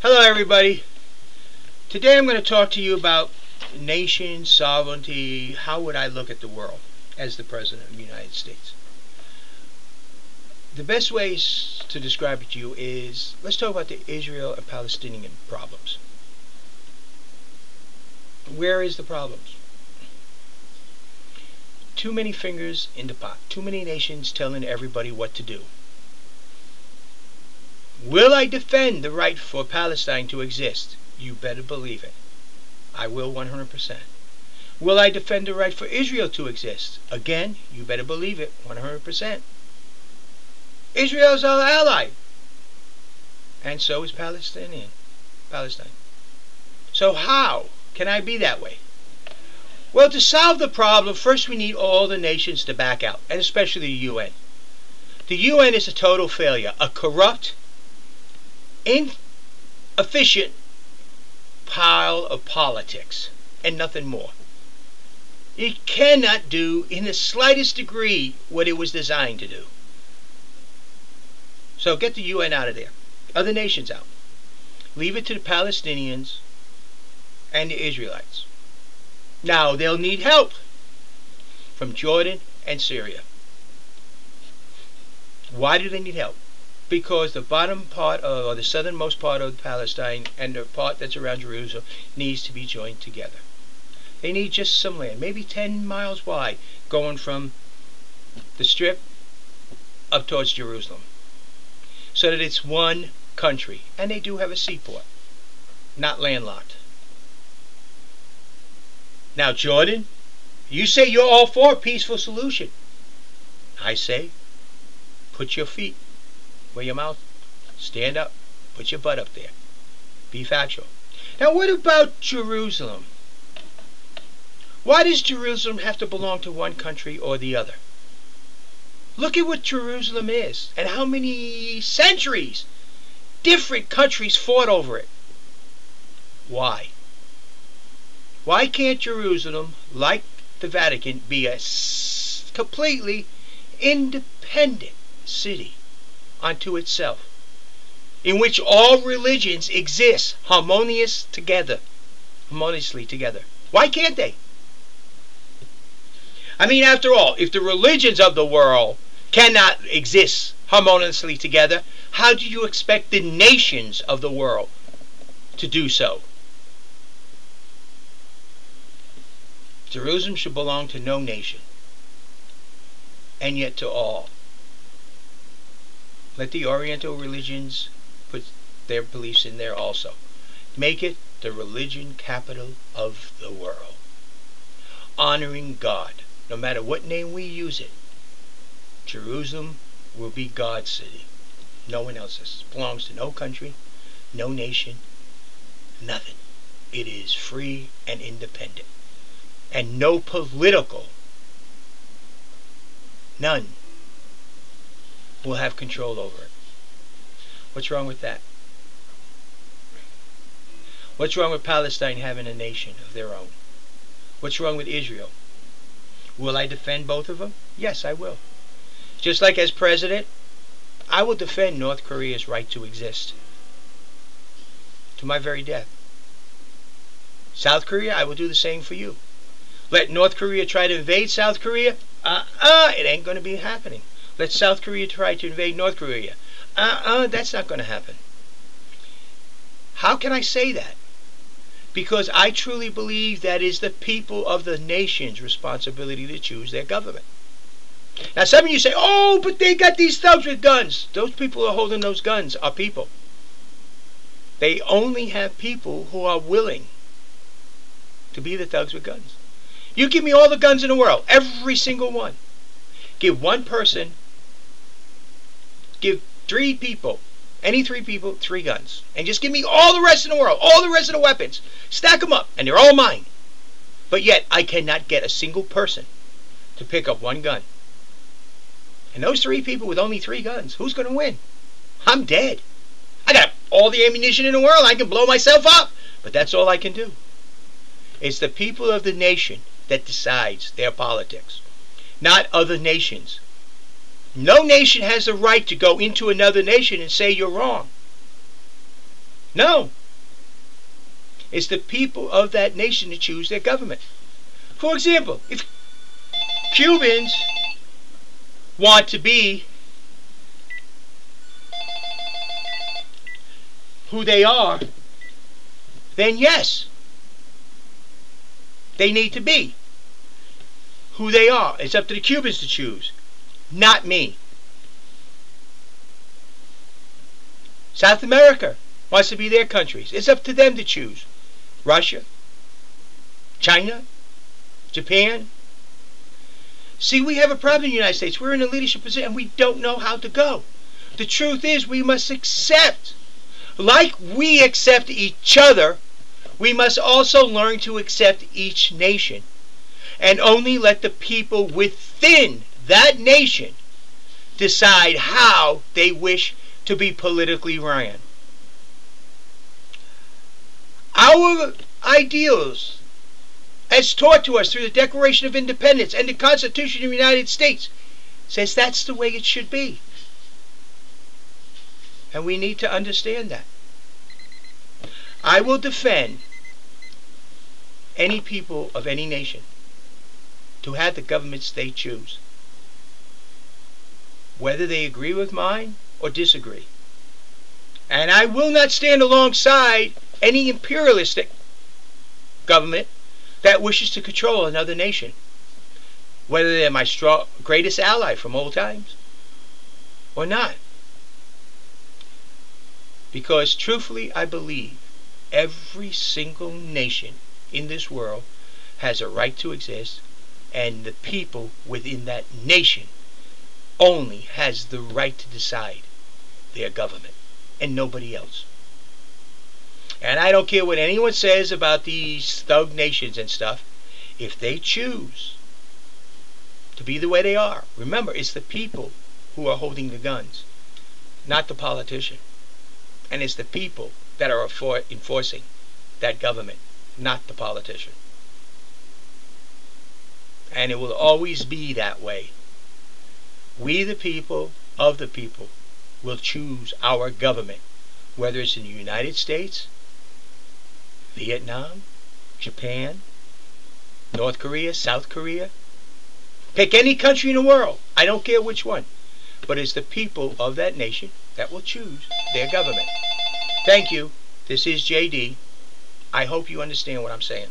Hello everybody. Today I'm going to talk to you about nation sovereignty. How would I look at the world as the President of the United States? The best ways to describe it to you is, let's talk about the Israel and Palestinian problems. Where is the problems? Too many fingers in the pot. Too many nations telling everybody what to do. Will I defend the right for Palestine to exist? You better believe it. I will 100%. Will I defend the right for Israel to exist? Again, you better believe it 100%. Israel is our ally. And so is Palestine. So how can I be that way? Well, to solve the problem, first we need all the nations to back out, and especially the UN. The UN is a total failure, a corrupt, inefficient pile of politics and nothing more. It cannot do in the slightest degree what it was designed to do. So get the UN out of there. Other nations out. Leave it to the Palestinians and the Israelites. Now they'll need help from Jordan and Syria. Why do they need help? Because the bottom part or the southernmost part of Palestine and the part that's around Jerusalem needs to be joined together. They need just some land, maybe 10 miles wide, going from the strip up towards Jerusalem, so that it's one country. And they do have a seaport, not landlocked. Now Jordan, you say you're all for a peaceful solution. I say, put your feet where your mouth, stand up, put your butt up there. Be factual. Now what about Jerusalem? Why does Jerusalem have to belong to one country or the other? Look at what Jerusalem is and how many centuries different countries fought over it. Why? Why can't Jerusalem, like the Vatican, be a completely independent city unto itself, in which all religions exist harmoniously together? Why can't they? I mean, after all, if the religions of the world cannot exist harmoniously together, how do you expect the nations of the world to do so? Jerusalem should belong to no nation, and yet to all. Let the Oriental religions put their beliefs in there also. Make it the religion capital of the world. Honoring God, no matter what name we use it. Jerusalem will be God's city. No one else's. It belongs to no country, no nation, nothing. It is free and independent. And no political, none, will have control over it. What's wrong with that? What's wrong with Palestine having a nation of their own? What's wrong with Israel? Will I defend both of them? Yes, I will. Just like as president, I will defend North Korea's right to exist to my very death. South Korea, I will do the same for you. Let North Korea try to invade South Korea? It ain't going to be happening. Let South Korea try to invade North Korea? That's not going to happen. How can I say that? Because I truly believe that is the people of the nation's responsibility to choose their government. Now some of you say, oh, but they got these thugs with guns. Those people who are holding those guns are people. They only have people who are willing to be the thugs with guns. You give me all the guns in the world, every single one. Give one person, give 3 people, any 3 people, 3 guns. And just give me all the rest in the world, all the rest of the weapons. Stack them up, and they're all mine. But yet, I cannot get a single person to pick up 1 gun. And those 3 people with only 3 guns, who's going to win? I'm dead. I got all the ammunition in the world. I can blow myself up. But that's all I can do. It's the people of the nation that decides their politics, not other nations. No nation has the right to go into another nation and say you're wrong. No. It's the people of that nation that choose their government. For example, if Cubans want to be who they are, then yes, they need to be who they are. It's up to the Cubans to choose, not me. South America wants to be their countries. It's up to them to choose. Russia, China, Japan. See, we have a problem in the United States. We're in a leadership position and we don't know how to go. The truth is we must accept. Like we accept each other, we must also learn to accept each nation. And only let the people within that nation decide how they wish to be politically ran. Our ideals, as taught to us through the Declaration of Independence and the Constitution of the United States, says that's the way it should be. And we need to understand that. I will defend any people of any nation to have the governments they choose, whether they agree with mine or disagree. And I will not stand alongside any imperialistic government that wishes to control another nation, whether they're my greatest ally from old times or not. Because truthfully, I believe every single nation in this world has a right to exist, and the people within that nation only has the right to decide their government, and nobody else. And I don't care what anyone says about these thug nations and stuff. If they choose to be the way they are, remember, it's the people who are holding the guns, not the politician. And it's the people that are enforcing that government, not the politician. And it will always be that way. We, the people of the people, will choose our government, whether it's in the United States, Vietnam, Japan, North Korea, South Korea. Pick any country in the world. I don't care which one. But it's the people of that nation that will choose their government. Thank you. This is JD. I hope you understand what I'm saying.